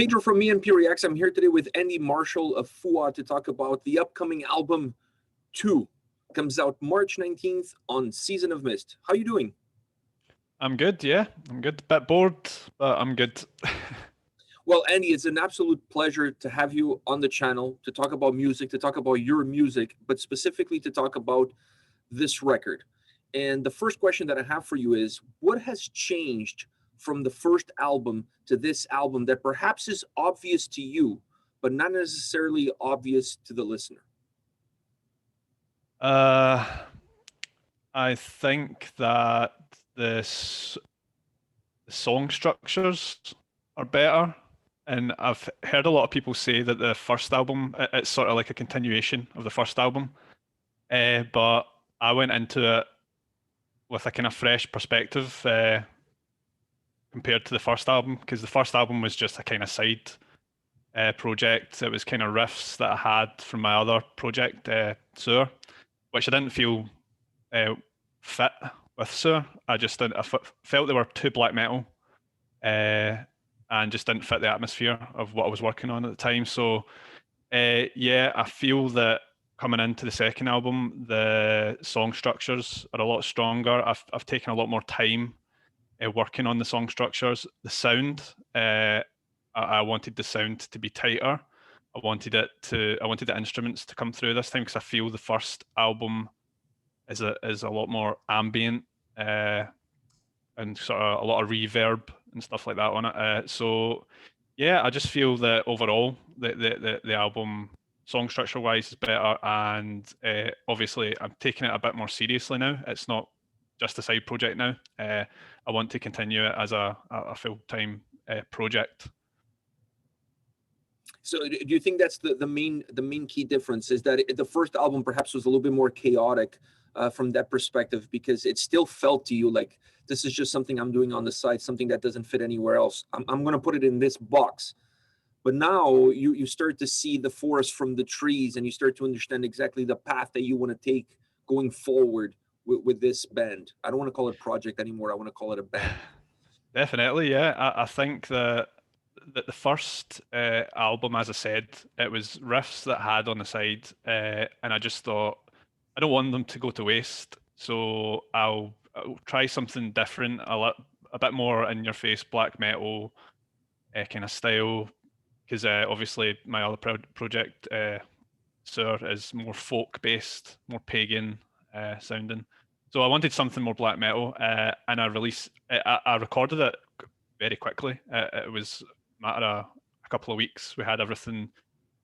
Pedro from A&P-REACTS. I'm here today with Andy Marshall of FUATH to talk about the upcoming album 2. Comes out March 19th on Season of Mist. How you doing? I'm good, yeah. I'm good. Bit bored, but I'm good. Well, Andy, it's an absolute pleasure to have you on the channel to talk about music, to talk about your music, but specifically to talk about this record. And the first question that I have for you is, what has changed from the first album to this album that perhaps is obvious to you, but not necessarily obvious to the listener? I think that the song structures are better, and I've heard a lot of people say that the first album, it's sort of like a continuation of the first album. But I went into it with a kind of fresh perspective compared to the first album, because the first album was just a kind of side project. It was kind of riffs that I had from my other project, SAOR, which I didn't feel fit with SAOR. I just didn't. Felt they were too black metal, and just didn't fit the atmosphere of what I was working on at the time. So, yeah, I feel that coming into the second album, the song structures are a lot stronger. I've taken a lot more time working on the song structures. The sound, I wanted the sound to be tighter. I wanted the instruments to come through this time, because I feel the first album is a lot more ambient and sort of a lot of reverb and stuff like that on it. So yeah, I just feel that overall the album, song structure wise, is better, and obviously I'm taking it a bit more seriously now. It's not just a side project now. I want to continue it as a full-time project. So do you think that's the main key difference, is that the first album perhaps was a little bit more chaotic from that perspective, because it still felt to you like this is just something I'm doing on the side, something that doesn't fit anywhere else. I'm going to put it in this box. But now you start to see the forest from the trees, and you start to understand exactly the path that you want to take going forward with this band. I don't want to call it project anymore. I want to call it a band. Definitely, yeah. I think that the first album, as I said, it was riffs that I had on the side, and I just thought I don't want them to go to waste. So I'll try something different, a bit more in your face black metal kind of style, because obviously my other project, SAOR, is more folk based, more pagan sounding. So I wanted something more black metal, and I recorded it very quickly. It was a matter of a couple of weeks. We had everything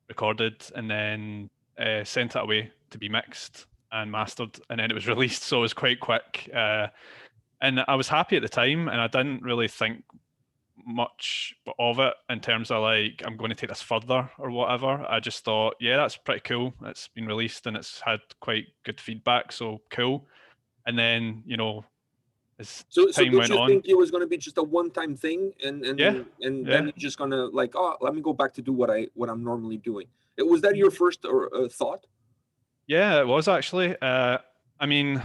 recorded, and then sent it away to be mixed and mastered, and then it was released. So it was quite quick, and I was happy at the time, and I didn't really think much of it in terms of like, I'm going to take this further or whatever. I just thought, yeah, that's pretty cool. It's been released and it's had quite good feedback, so cool. And then, as time went on. So think it was going to be just a one-time thing, and Yeah, then you're just going to like, oh, let me go back to do what I'm normally doing. Was that your first thought? Yeah, it was actually. I mean,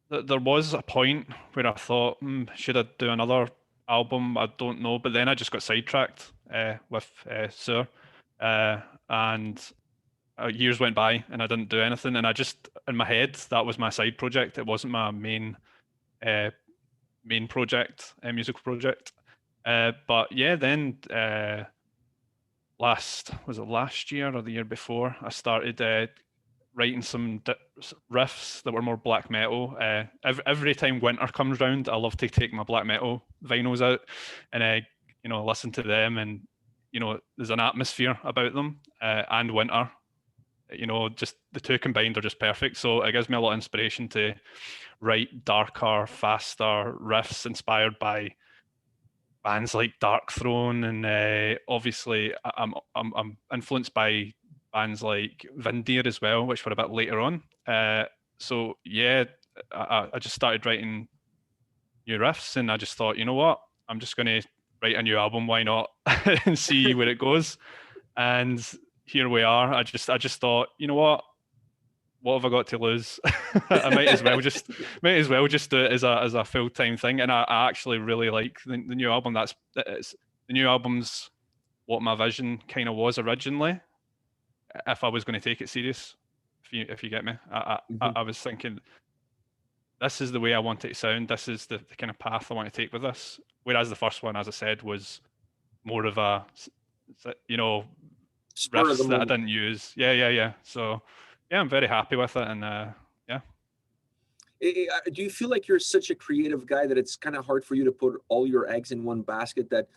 there was a point where I thought, should I do another album? I don't know. But then I just got sidetracked with SAOR, and years went by and I didn't do anything. And I just, in my head, that was my side project. It wasn't my main project, musical project. But yeah, then last year or the year before, I started writing some riffs that were more black metal. Every time winter comes round, I love to take my black metal vinyls out and listen to them, and there's an atmosphere about them, and winter. Just the two combined are just perfect. So it gives me a lot of inspiration to write darker, faster riffs inspired by bands like Dark Throne, and obviously I'm influenced by bands like Vindir as well, which were a bit later on. So yeah, I just started writing new riffs, and I just thought, you know what, I'm just going to write a new album. Why not? And see where it goes. And here we are. I just thought, you know what have I got to lose? I might as well just do it as a full-time thing. And I actually really like the new album. The new album's what my vision kind of was originally, if I was going to take it serious. If you get me, I was thinking, this is the way I want it to sound. This is the kind of path I want to take with this. Whereas the first one, as I said, was more of a, Spur of the riffs that I moment. didn't use. Yeah. So yeah, I'm very happy with it, and yeah. Do you feel like you're such a creative guy that it's kind of hard for you to put all your eggs in one basket, that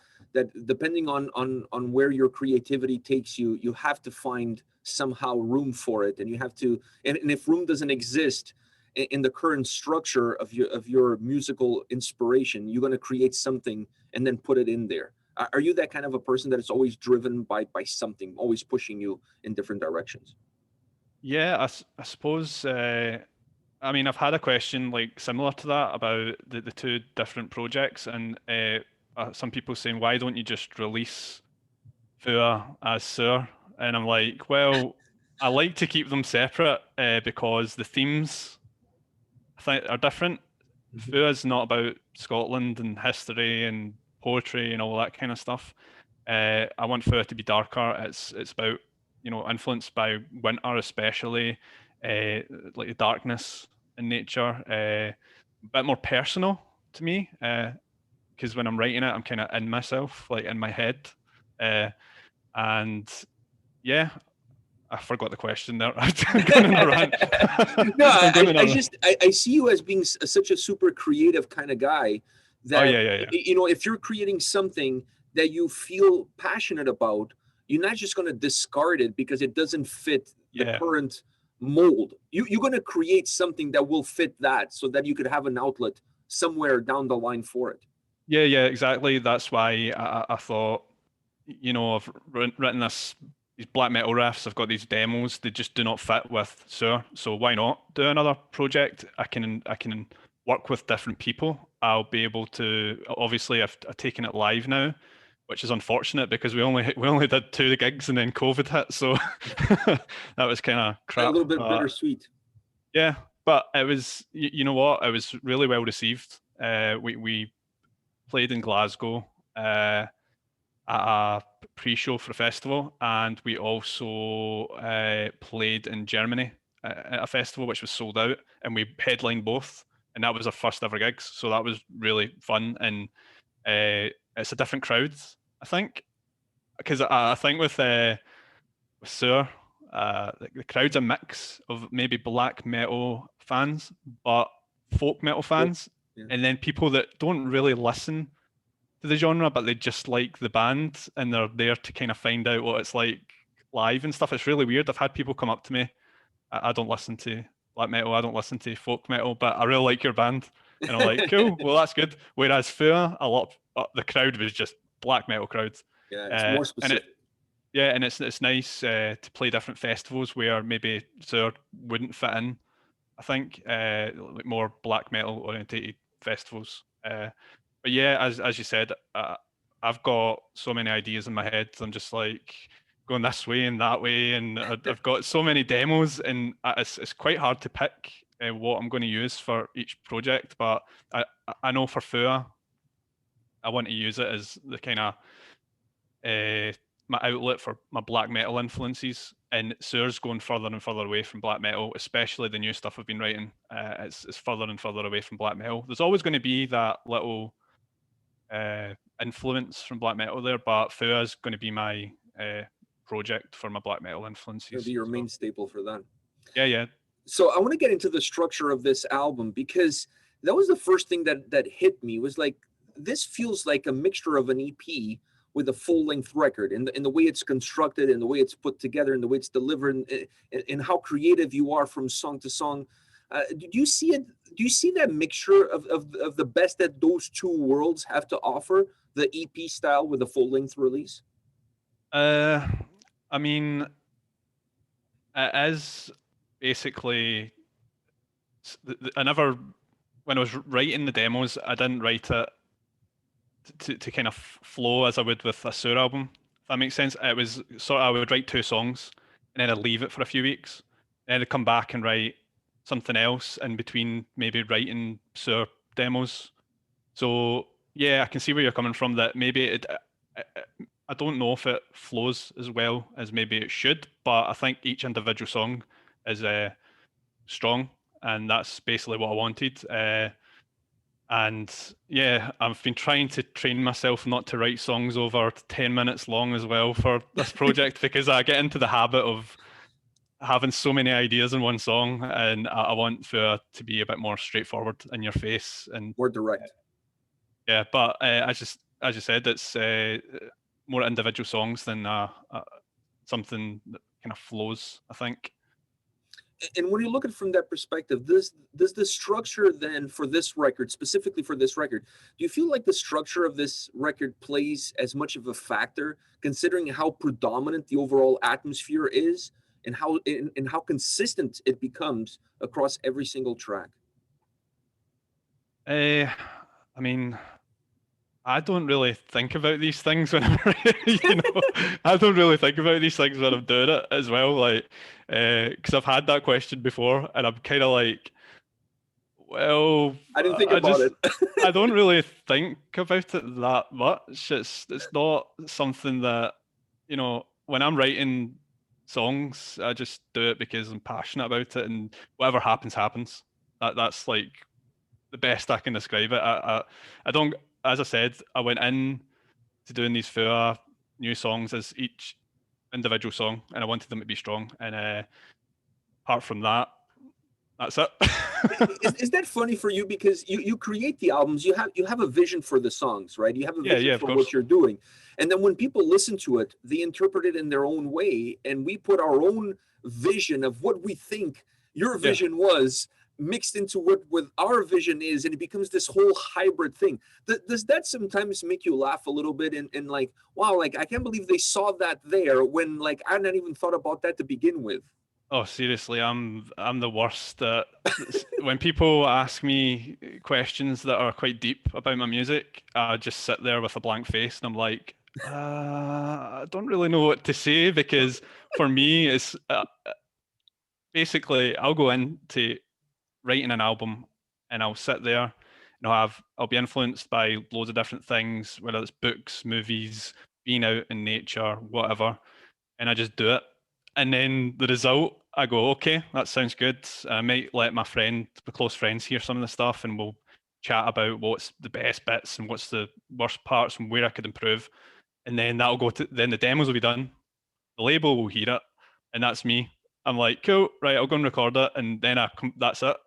depending on where your creativity takes you, you have to find somehow room for it, and you have to, and if room doesn't exist in the current structure of your musical inspiration, you're going to create something and then put it in there. Are you that kind of a person that is always driven by something, always pushing you in different directions? Yeah, I suppose. I mean, I've had a question like similar to that about the two different projects, and some people saying, why don't you just release FUA as SAOR? And I'm like, well, I like to keep them separate because the themes I think are different. Mhm. FUA is not about Scotland and history and poetry and all that kind of stuff. I want FUA to be darker. It's about, influenced by winter, especially like the darkness in nature. A bit more personal to me, because when I'm writing it, I'm kind of in myself, like in my head. Uh, and yeah, I forgot the question there. I'm going on a rant. No, I'm going on a rant. I see you as being such a super creative kind of guy Oh that, yeah. if you're creating something that you feel passionate about, you're not just going to discard it because it doesn't fit the Yeah. current mold. You're going to create something that will fit that, so that you could have an outlet somewhere down the line for it. Yeah, exactly. That's why I thought, I've written these black metal riffs. I've got these demos. They just do not fit with SAOR. So why not do another project? I can work with different people. I'll be able to. Obviously, I've taken it live now, which is unfortunate because we only did 2 gigs and then COVID hit. So that was kind of A crap. little bit But bittersweet. yeah, but it was. You know what? It was really well received. We played in Glasgow. At a pre-show for a festival, and we also played in Germany at a festival which was sold out, and we headlined both, and that was our first ever gigs. So that was really fun, and it's a different crowd, I think, because I think with SAOR, the crowd's a mix of maybe black metal fans, but folk metal Well, fans, yeah. and then people that don't really listen to the genre, but they just like the band and they're there to kind of find out what it's like live and stuff. It's really weird. I've had people come up to me. I don't listen to black metal. I don't listen to folk metal, but I really like your band. And I'm like, cool. Well, that's good. Whereas FUA, a lot the crowd was just black metal crowds. Yeah, it's more And specific. it's nice to play different festivals where maybe SAOR wouldn't fit in. I think like more black metal orientated festivals. But yeah, as you said, I've got so many ideas in my head. I'm just like going this way and that way, and I've got so many demos, and it's quite hard to pick what I'm going to use for each project. But I know for FUA, I want to use it as the kind of uh, my outlet for my black metal influences, and SAOR's going further and further away from black metal, especially the new stuff I've been writing. It's further and further away from black metal. There's always going to be that little uh, influence from black metal there, but FUA is going to be my project for my black metal It'll be influences. your So main staple for that. yeah. So I want to get into the structure of this album, because that was the first thing that hit me, was like, this feels like a mixture of an EP with a full-length record, in the way it's constructed, and the way it's put together, and the way it's delivered, and how creative you are from song to song. Do you see it? Do you see that mixture of the best that those two worlds have to offer, the EP style with a full-length release? Uh, I mean, it is basically. I never, when I was writing the demos, I didn't write it to kind of flow as I would with a SAOR album. If that makes sense. It was sort of, I would write 2 songs and then I'd leave it for a few weeks. Then I'd come back and write something else in between, maybe writing SAOR demos. So yeah, I can see where you're coming from. That maybe I don't know if it flows as well as maybe it should, but I think each individual song is strong, and that's basically what I wanted. And yeah, I've been trying to train myself not to write songs over 10 minutes long as well for this project because I get into the habit of having so many ideas in one song, and I want for to be a bit more straightforward in your face. And More direct. yeah, but as you said, it's more individual songs than something that kind of flows, I think. And when you look at it from that perspective, does the structure then for this record, specifically for this record, do you feel like the structure of this record plays as much of a factor, considering how predominant the overall atmosphere is, and how consistent it becomes across every single track? Uh, I mean, I don't really think about these things whenever, you know, I don't really think about these things when I'm doing it as well. Like, because I've had that question before, and I'm kind of like, well, I didn't think about it. I don't really think about it that much. It's not something that, you know, when I'm writing songs, I just do it because I'm passionate about it, and whatever happens, happens. That's like the best I can describe it. I don't, as I said, I went in to doing these four new songs as each individual song, and I wanted them to be strong. And apart from that, that's it. Is that funny for you, because you create the albums, you have a vision for the songs, right? You have a Yeah, vision yeah, of for what course. you're doing, and then when people listen to it, they interpret it in their own way, and we put our own vision of what we think your Yeah. vision was mixed into what our vision is, and it becomes this whole hybrid thing. Does that sometimes make you laugh a little bit, and like, wow, like I can't believe they saw that there when like I hadn't even thought about that to begin with? Oh, seriously, I'm the worst at when people ask me questions that are quite deep about my music, I just sit there with a blank face and I'm like, I don't really know what to say because for me, it's basically I'll go into writing an album and I'll sit there and I'll be influenced by loads of different things, whether it's books, movies, being out in nature, whatever, and I just do it. And then the result, I go, okay, that sounds good. I might let my close friends hear some of the stuff and we'll chat about what's the best bits and what's the worst parts and where I could improve. And then then the demos will be done. The label will hear it. And that's me. I'm like, cool, right, I'll go and record it. And then that's it.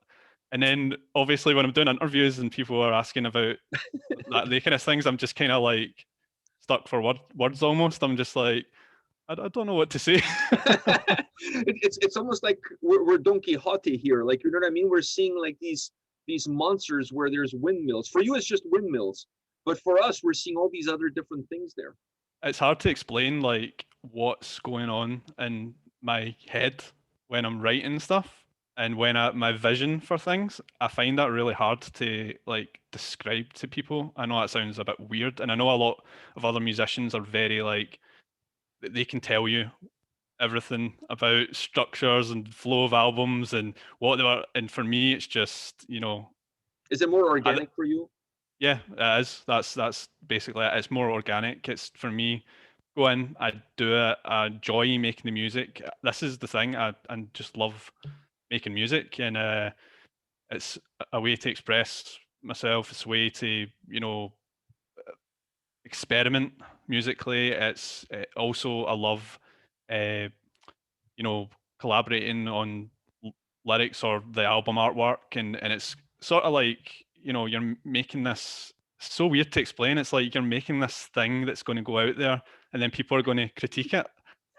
And then obviously when I'm doing interviews and people are asking about the kind of things, I'm just kind of like stuck for words almost. I'm just like, I don't know what to say. It's almost like we're Don Quixote here. Like, you know what I mean? We're seeing like these monsters where there's windmills. For you, it's just windmills, but for us, we're seeing all these other different things there. It's hard to explain like what's going on in my head when I'm writing stuff and my vision for things. I find that really hard to like describe to people. I know that sounds a bit weird, and I know a lot of other musicians are very like they can tell you everything about structures and flow of albums and what they were. And for me, it's just Is it more I, organic for you? yeah, it is. That's basically it. It's more organic. It's for me. Go in, I do it. I enjoy making the music. This is the thing. I just love making music, and it's a way to express myself. It's a way to experiment musically. It's also I love uh, you know, collaborating on lyrics or the album artwork, and it's sort of like you're making this. So weird to explain. It's like you're making this thing that's going to go out there, and then people are going to critique it.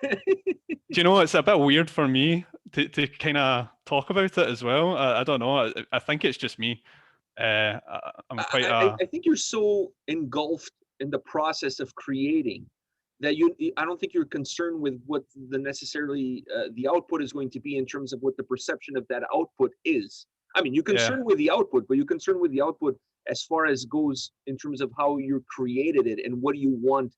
Do you know? It's a bit weird for me to kind of talk about it as well. I don't know. I think it's just me. I'm quite I think you're so engulfed in the process of creating that I don't think you're concerned with what the necessarily the output is going to be in terms of what the perception of that output is. I mean, you're yeah. concerned with the output, but you're concerned with the output as far as goes in terms of how you created it and what do you want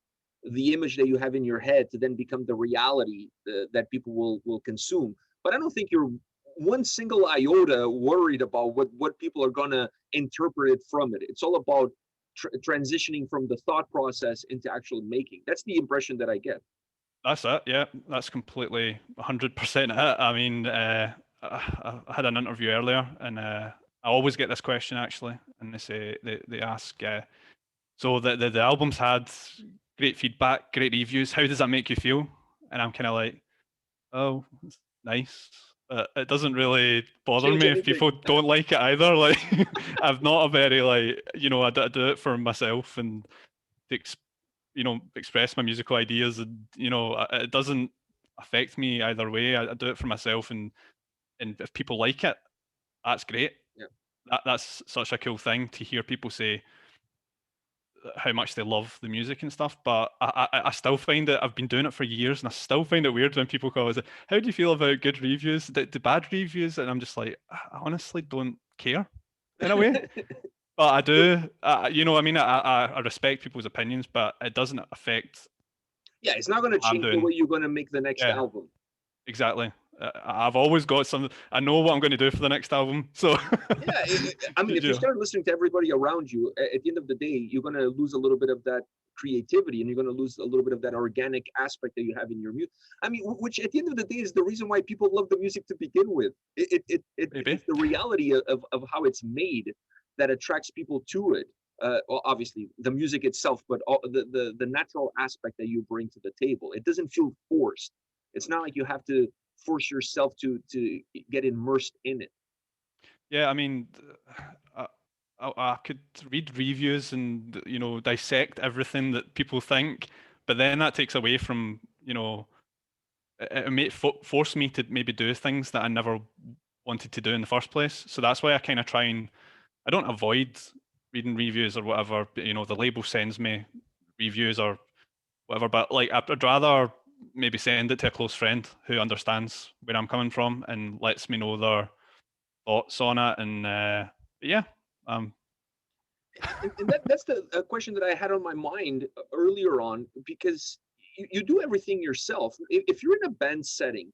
the image that you have in your head to then become the reality that people will consume. But I don't think you're one single iota worried about what people are going to interpret it from it. It's all about transitioning from the thought process into actual making. That's the impression that I get. That's it. Yeah, that's completely 100% it. I mean, I had an interview earlier, and I always get this question actually, and they ask, so the album's had great feedback, great reviews. How does that make you feel? And I'm kind of like, oh, it's nice. It doesn't really bother Change me if anything. people don't like it either. Like, I'm not a very I do it for myself and to express my musical ideas, and it doesn't affect me either way. I do it for myself, and if people like it, that's great. Yeah. That's such a cool thing to hear people say how much they love the music and stuff. But I still find it. I've been doing it for years, and I still find it weird when people call us, "How do you feel about good reviews? The bad reviews?" And I'm just like, I honestly don't care in a way. But I do. I mean, I respect people's opinions, but it doesn't affect Yeah, it's not going to what I'm change the doing. way you're going to make the next Yeah, album. exactly. I've always got some. I know what I'm going to do for the next album. So, Yeah, I mean, if you you know, start listening to everybody around you, at the end of the day, you're going to lose a little bit of that creativity, and you're going to lose a little bit of that organic aspect that you have in your music. I mean, which at the end of the day is the reason why people love the music to begin with. maybe. It's the reality of how it's made that attracts people to it. Well, obviously the music itself, but the natural aspect that you bring to the table. It doesn't feel forced. It's not like you have to force yourself to get immersed in it. Yeah, I mean, I, I could read reviews and dissect everything that people think, but then that takes away from it may force me to maybe do things that I never wanted to do in the first place. So that's why I kind of try and I don't avoid reading reviews or whatever. But, the label sends me reviews or whatever, but like I'd rather maybe send it to a close friend who understands where I'm coming from and lets me know their thoughts on it. And yeah, um, And that's the question that I had on my mind earlier on, because you do everything yourself. If you're in a band setting,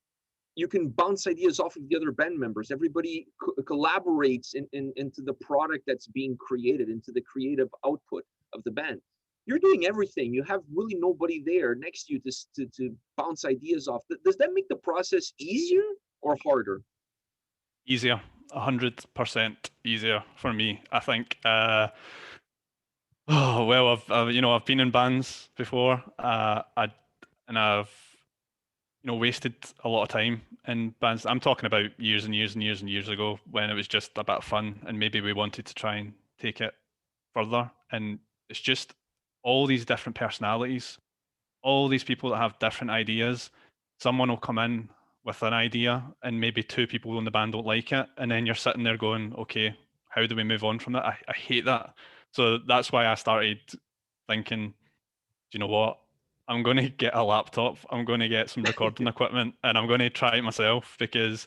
you can bounce ideas off of the other band members. Everybody collaborates into the product that's being created, into the creative output of the band. You're doing everything. You have really nobody there next to you to bounce ideas off. Does that make the process easier or harder? easier, 100% easier for me, I think. Oh well, I've been in bands before. I've wasted a lot of time in bands. I'm talking about years and years and years and years ago when it was just a bit of fun and maybe we wanted to try and take it further. And it's just all these different personalities, all these people that have different ideas. Someone will come in with an idea and maybe two people in the band don't like it. And then you're sitting there going, okay, how do we move on from that? I hate that. So that's why I started thinking, do you know what? I'm going to get a laptop. I'm going to get some recording equipment and I'm going to try it myself because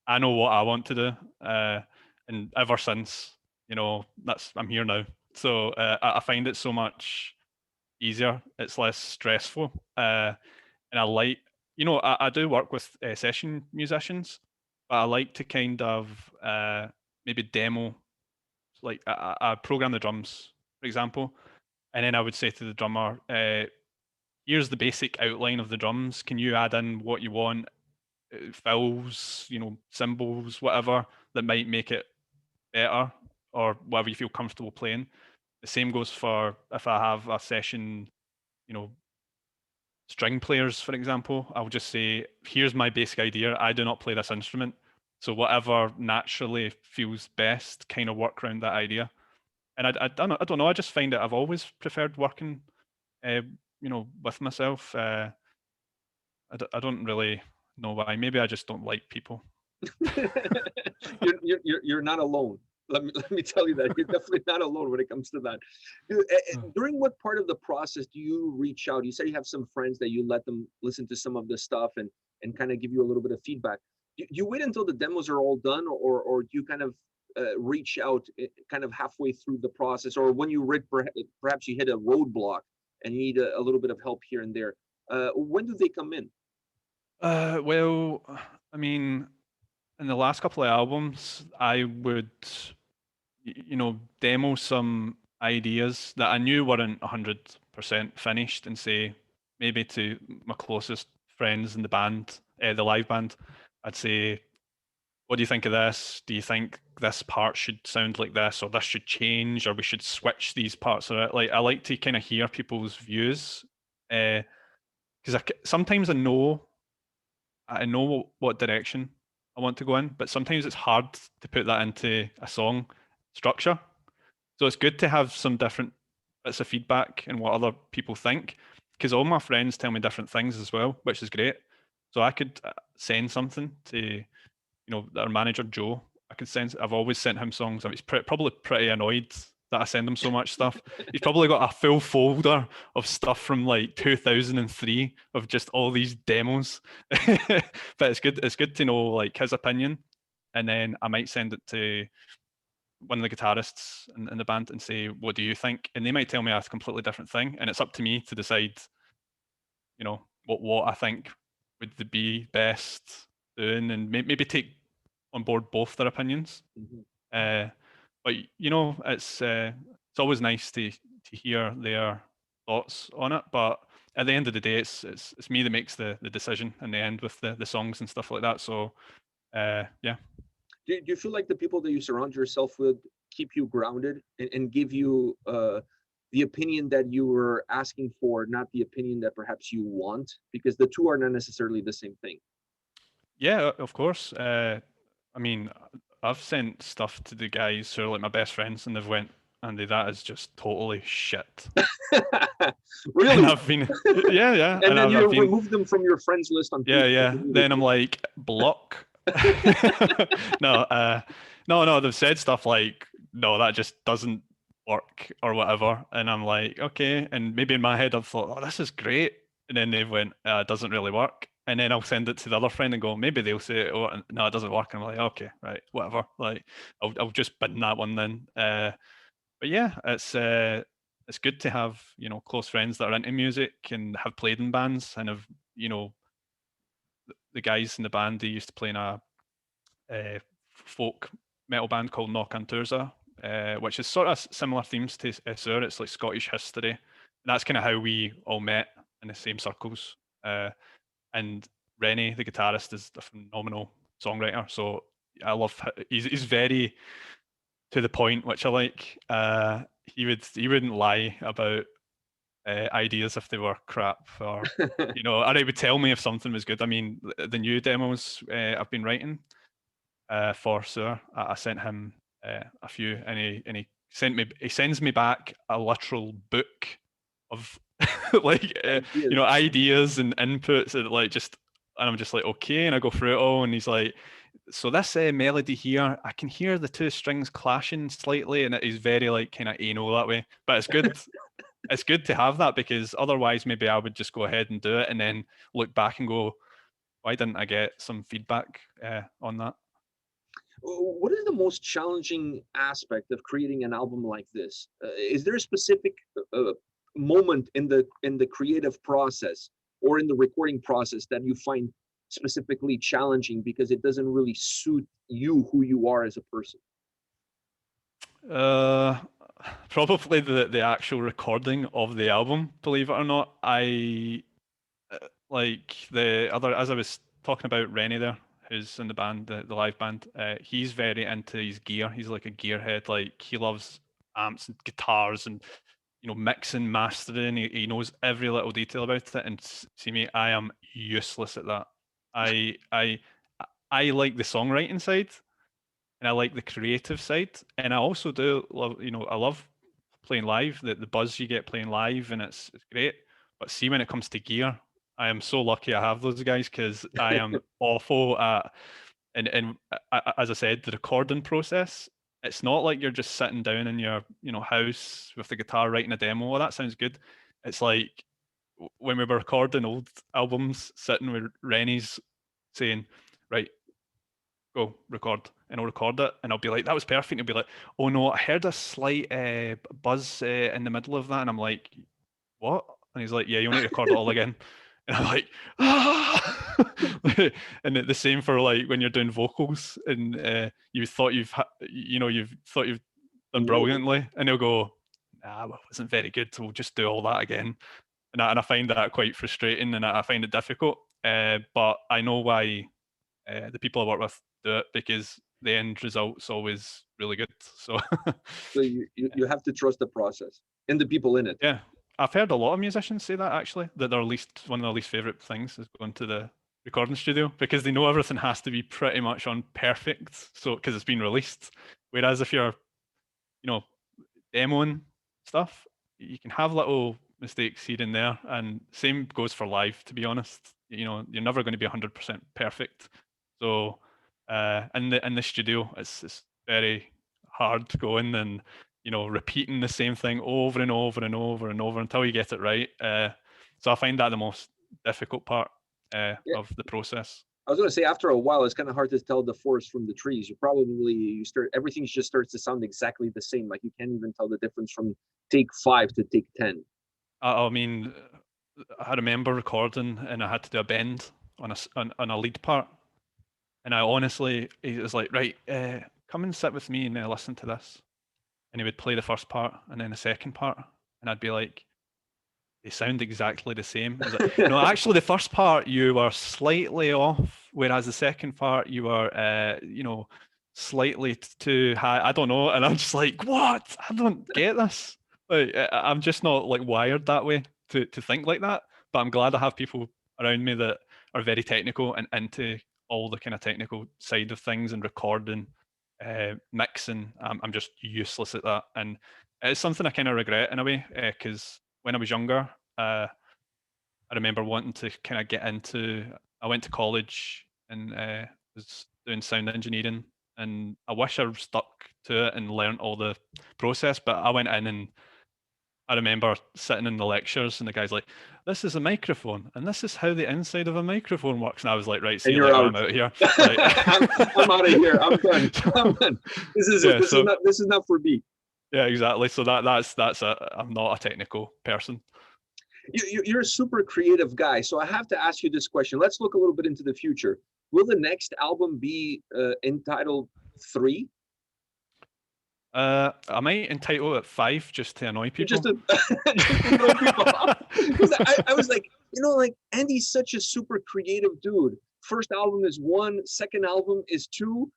I know what I want to do. And ever since, I'm here now. So I find it so much easier. It's less stressful. And I like, I do work with session musicians, but I like to kind of maybe demo, like I program the drums, for example, and then I would say to the drummer, here's the basic outline of the drums. Can you add in what you want, fills, cymbals, whatever that might make it better or whatever you feel comfortable playing. The same goes for if I have a session, you know, string players, for example. I'll just say, here's my basic idea. I do not play this instrument. So whatever naturally feels best, kind of work around that idea. And I don't know. I just find that I've always preferred working, uh, with myself. I don't really know why. Maybe I just don't like people. You're not alone. Let me tell you that you're definitely not alone when it comes to that. During what part of the process do you reach out? You said you have some friends that you let them listen to some of the stuff and kind of give you a little bit of feedback. Do you wait until the demos are all done, or do you kind of reach out kind of halfway through the process, or when you read perhaps you hit a roadblock and you need a little bit of help here and there? When do they come in? Well, I mean, in the last couple of albums, I would, demo some. ideas that I knew weren't 100% finished, and say maybe to my closest friends in the band, the live band, I'd say, what do you think of this? Do you think this part should sound like this, or this should change, or we should switch these parts of it? Like, I like to kind of hear people's views, because sometimes I know what direction I want to go in, but sometimes it's hard to put that into a song structure. So it's good to have some different bits of feedback and what other people think, because all my friends tell me different things as well, which is great. So I could send something to, our manager Joe. I could send. I've always sent him songs. He's probably pretty annoyed that I send him so much stuff. He's probably got a full folder of stuff from like 2003 of just all these demos. But it's good. It's good to know like his opinion, and then I might send it to one of the guitarists in the band and say, "What do you think?" And they might tell me a completely different thing, and it's up to me to decide, what I think would be best doing, and maybe take on board both their opinions. Mhm. But it's always nice to hear their thoughts on it. But at the end of the day, it's me that makes the decision in the end with the songs and stuff like that. So yeah. Do you feel like the people that you surround yourself with keep you grounded and give you the opinion that you were asking for, not the opinion that perhaps you want? Because the two are not necessarily the same thing. Yeah, of course. I mean, I've sent stuff to the guys who are like my best friends, and they've went, Andy, that is just totally shit. And Really? I've been, yeah, yeah, And and then I've, you I've been, remove them from your friends list on yeah, Facebook yeah. Then I'm immediately. like, block. No, no. They've said stuff like, no, that just doesn't work or whatever, and I'm like, okay. And maybe in my head I've thought, oh, this is great, and then they went, it doesn't really work. And then I'll send it to the other friend and go, maybe they'll say, oh, no, it doesn't work. And I'm like, okay, right, whatever. Like, I'll just bin that one then. But yeah, it's good to have close friends that are into music and have played in bands and have the guys in the band. They used to play in a folk metal band called Knock on Turza, which is sort of similar themes to SAOR. It's like Scottish history. And that's kind of how we all met in the same circles. And Rennie, the guitarist, is a phenomenal songwriter. So I love. He's very to the point, which I like. He wouldn't lie about ideas if they were crap, or or he would tell me if something was good. I mean, the new demos I've been writing for SAOR, I sent him a few, and he sends me back a literal book of like Ideas. ideas and inputs, and and I'm just like, okay, and I go through it all, and he's like, so this melody here, I can hear the two strings clashing slightly, and it is very like kind of anal that way. But it's good. It's good to have that, because otherwise maybe I would just go ahead and do it and then look back and go, why didn't I get some feedback on that? What is the most challenging aspect of creating an album like this? Is there a specific moment in the creative process or in the recording process that you find specifically challenging because it doesn't really suit you, who you are as a person? Uh, Probably the actual recording of the album. Believe it or not, I like the other, as I was talking about Rennie there, who's in the band, the live band. He's very into his gear. He's like a gearhead. Like, he loves amps and guitars and mixing, mastering. He knows every little detail about it. And see me, I am useless at that. I I I like the songwriting side, and I like the creative side, and I also do love, I love playing live. The buzz you get playing live, and it's great. But see, when it comes to gear, I am so lucky I have those guys, because I am awful at. And as I said, the recording process. It's not like you're just sitting down in your house with the guitar writing a demo. Oh, that sounds good. It's like when we were recording old albums, sitting with Rennie's saying, right, go record, and I'll record it, and I'll be like, that was perfect, and he'll be like, oh no, I heard a slight buzz in the middle of that, and I'm like, what? And he's like, yeah, you'll need to record it all again. And I'm like, ah! And the same for like when you're doing vocals, and you've thought you've done Nailed it. brilliantly, and he'll go, nah, well, it wasn't very good, so we'll just do all that again. And I find that quite frustrating, and I find it difficult. But I know why the people I work with do it, because the end result's always really good. So So you have to trust the process and the people in it. yeah, I've heard a lot of musicians say that actually, that their least one of their least favorite things is going to the recording studio because they know everything has to be pretty much on perfect, so because it's been released. Whereas if you're, you know, demoing stuff, you can have little mistakes here and there, and same goes for live. To be honest, you know, you're never going to be 100% perfect. So, in the studio, it's very hard going and repeating the same thing over and over and over and over until you get it right. So I find that the most difficult part Yeah. of the process. I was going to say, after a while, it's kind of hard to tell the forest from the trees. Everything just starts to sound exactly the same. Like you can't even tell the difference from take 5 to take 10. I mean, I remember recording and I had to do a bend on a lead part, and I honestly, he was like, right, come and sit with me and listen to this, and he would play the first part and then the second part, and I'd be like, they sound exactly the same. He's like, no, actually, the first part you were slightly off, whereas the second part you were, slightly too high. I don't know, and I'm just like, what? I don't get this. Like, I'm just not like wired that way to think like that. But I'm glad I have people around me that are very technical and into all the kind of technical side of things and recording, mixing. I'm just useless at that, and it's something I kind of regret in a way because when I was younger, I remember wanting to kind of get into. I went to college and was doing sound engineering, and I wish I stuck to it and learned all the process. But I went in and I remember sitting in the lectures, and the guy's like, "This is a microphone, and this is how the inside of a microphone works." And I was like, "Right, see And you you're later. out. I'm out of here. Like, I'm out of here. I'm done. I'm done. Yeah, This is not for me. yeah, exactly. So that's I'm not a technical person. You're a super creative guy, so I have to ask you this question. Let's look a little bit into the future. Will the next album be entitled 3? I might entitle it 5 just to annoy people. Just to annoy people. Because I was like, like Andy's such a super creative dude. First album is 1, second album is 2.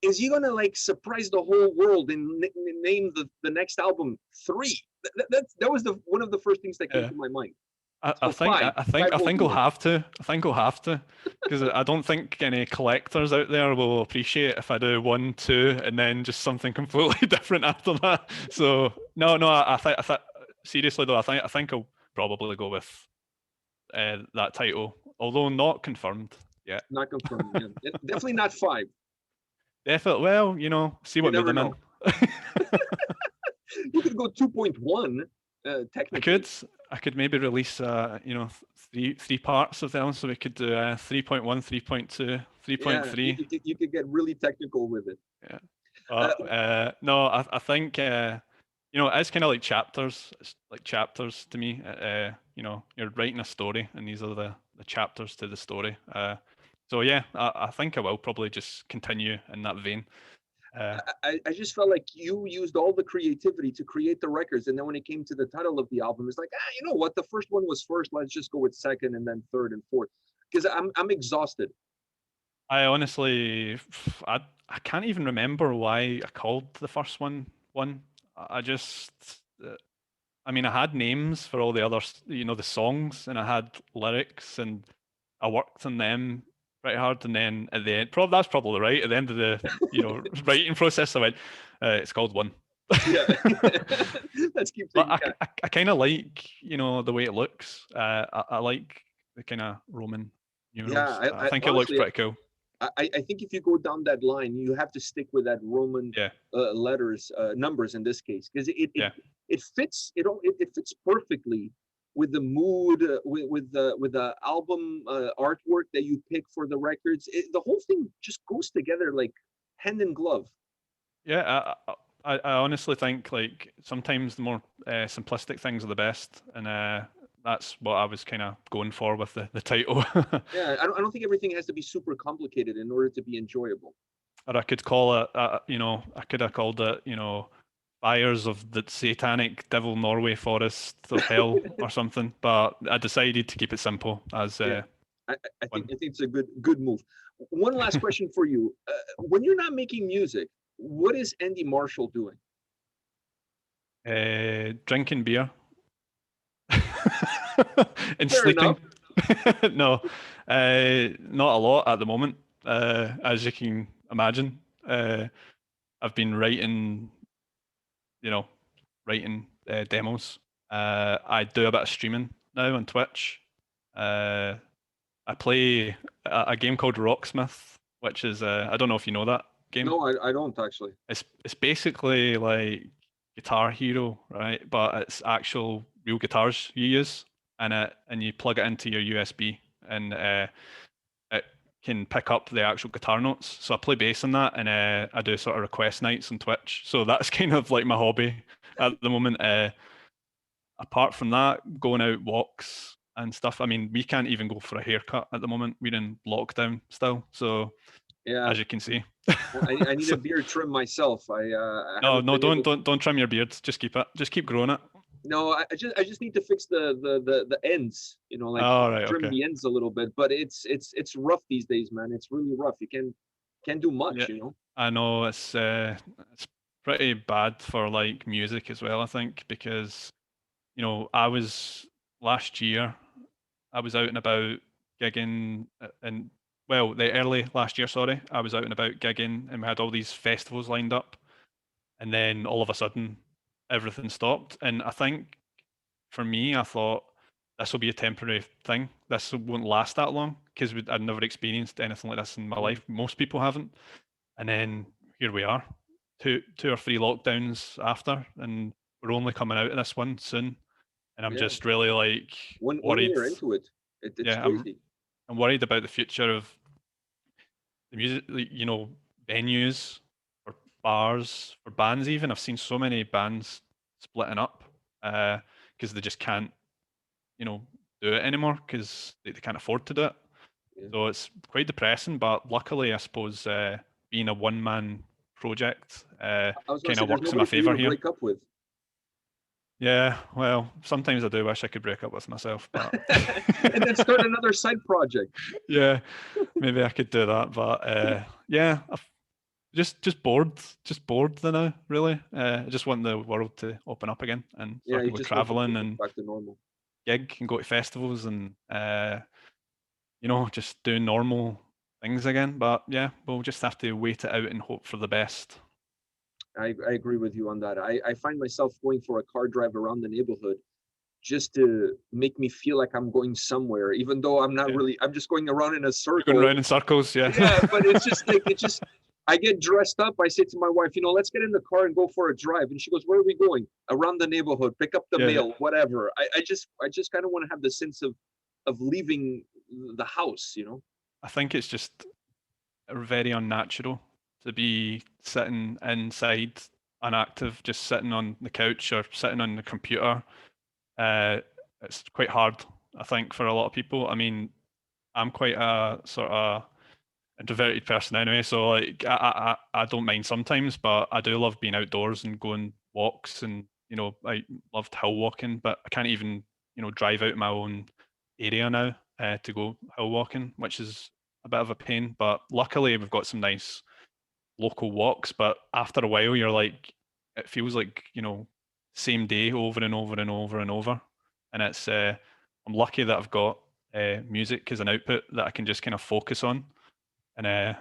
Is he gonna like surprise the whole world and name the next album 3? That was one of the first things that came to my mind. I think he'll have to. I think he'll have to, because I don't think any collectors out there will appreciate if I do 1, 2, and then just something completely different after that. So no, I think seriously though, I think I'll probably go with that title, although not confirmed yet. Not confirmed. Yeah. Definitely not 5. Definitely. Well, see what mood I'm in. You could go 2.1. Technically. I could maybe release three parts of them, so we could do 3.1, 3.2, 3.3. Yeah, you could get really technical with it. Yeah. No, I think it's kind of like chapters. It's like chapters to me. You're writing a story, and these are the chapters to the story. So yeah, I think I will probably just continue in that vein. I just felt like you used all the creativity to create the records, and then when it came to the title of the album, it's like, you know what? The first one was first. Let's just go with second, and then third and fourth. Because I'm exhausted. I honestly, I can't even remember why I called the first one. I just, I mean, I had names for all the others, the songs, and I had lyrics, and I worked on them pretty hard, and then at the end, that's probably right. At the end of the writing process, I went, it's called One. Yeah, let's keep. But I kind of like the way it looks. I like the kind of Roman numerals. Yeah, I think honestly, it looks pretty cool. I think if you go down that line, you have to stick with that Roman letters, numbers in this case, because it fits. It fits perfectly with the mood, with the album artwork that you pick for the records. The whole thing just goes together like hand in glove. Yeah, I honestly think like sometimes the more simplistic things are the best, and that's what I was kind of going for with the title. Yeah, I don't think everything has to be super complicated in order to be enjoyable. Or I could call it, I could have called it, fires of the satanic devil Norway forest of hell or something. But I decided to keep it simple as Yeah, I one. think it's a good move. One last question for you: when you're not making music, what is Andy Marshall doing? Drinking beer and Fair enough. sleeping. No, not a lot at the moment, as you can imagine. I've been writing, you know, writing demos. I do a bit of streaming now on Twitch. Uh, I play a game called Rocksmith, which is I don't know if you know that game. No, I don't actually. It's basically like Guitar Hero, right? But it's actual real guitars you use, and you plug it into your USB, and it can pick up the actual guitar notes. So I play bass on that, and I do sort of request nights on Twitch. So that's kind of like my hobby at the moment. Apart from that, going out walks and stuff. I mean, we can't even go for a haircut at the moment. We're in lockdown still, so Yeah, as you can see. well, I need a So, beard trim myself. I no, haven't no, been able to. don't trim your beard. Just keep it. Just keep growing it. No, I just need to fix the ends. You know, like All right, trim okay. the ends a little bit. But it's rough these days, man. It's really rough. You can't do Yeah, much. You know. I know it's pretty bad for like music as well, I think, because I was last year I was out and about gigging and well, the early last year, sorry, I was out and about gigging and we had all these festivals lined up and then all of a sudden everything stopped. And I think for me, I thought this will be a temporary thing. This won't last that long because I'd never experienced anything like this in my Mm. life. Most people haven't. And then here we are, two or three lockdowns after, and we're only coming out of this one soon. And I'm Yeah. just really like One worried. year into it, it's Yeah, crazy. I'm worried about the future of the music, like, venues or bars or bands even. I've seen so many bands splitting up because they just can't, you know, do it anymore because they can't afford to do it. Yeah. So it's quite depressing, but luckily, I suppose being a one-man project I was gonna kind say of there's works in my nobody for you favor to here. break up with. Yeah, well, sometimes I do wish I could break up with myself, but And then start another side project. yeah, maybe I could do that. But yeah, just bored, now. Really, I just want the world to open up again, and so Yeah, I you can go just want traveling to and back to normal. gig and go to festivals and just do normal things again. But yeah, we'll just have to wait it out and hope for the best. I agree with you on that. I find myself going for a car drive around the neighborhood just to make me feel like I'm going somewhere, even though I'm not Yeah, really, I'm just going around in a you're going circle. around in circles. Yeah. Yeah, but it's just like, I get dressed up. I say to my wife, let's get in the car and go for a drive. And she goes, where are we going? Around the neighborhood, pick up the Yeah, yeah. mail, whatever. I just kind of want to have the sense of leaving the house. I think it's just very unnatural to be sitting inside inactive, just sitting on the couch or sitting on the computer. Uh, it's quite hard, I think, for a lot of people. I mean, I'm quite a sort of introverted person anyway, so like I don't mind sometimes, but I do love being outdoors and going walks, and I loved hill walking, but I can't even drive out my own area now to go hill walking, which is a bit of a pain. But luckily, we've got some nice local walks. But after a while, you're like, it feels like same day over and over and over and over, and it's I'm lucky that I've got music as an output that I can just kind of focus on and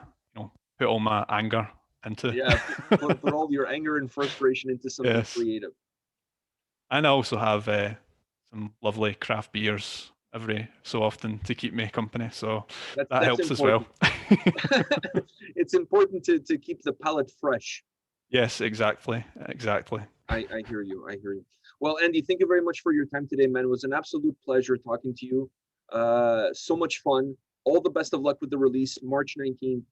put all my anger into. Yeah, put all your anger and frustration into something Yes, creative. and I also have some lovely craft beers every so often to keep me company, so that That's helps as well. important. It's important to keep the palate fresh. Yes, exactly, exactly. I hear you. I hear you. Well, Andy, thank you very much for your time today, man. It was an absolute pleasure talking to you. So much fun. All the best of luck with the release, March 19th.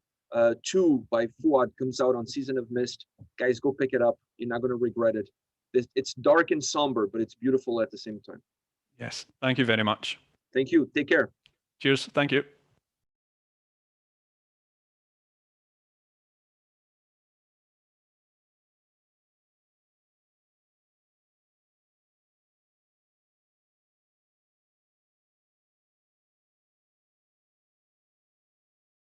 2 by FUATH comes out on Season of Mist. Guys, go pick it up. You're not going to regret it. It's dark and somber, but it's beautiful at the same time. Yes, thank you very much. Thank you. Take care. Cheers. Thank you.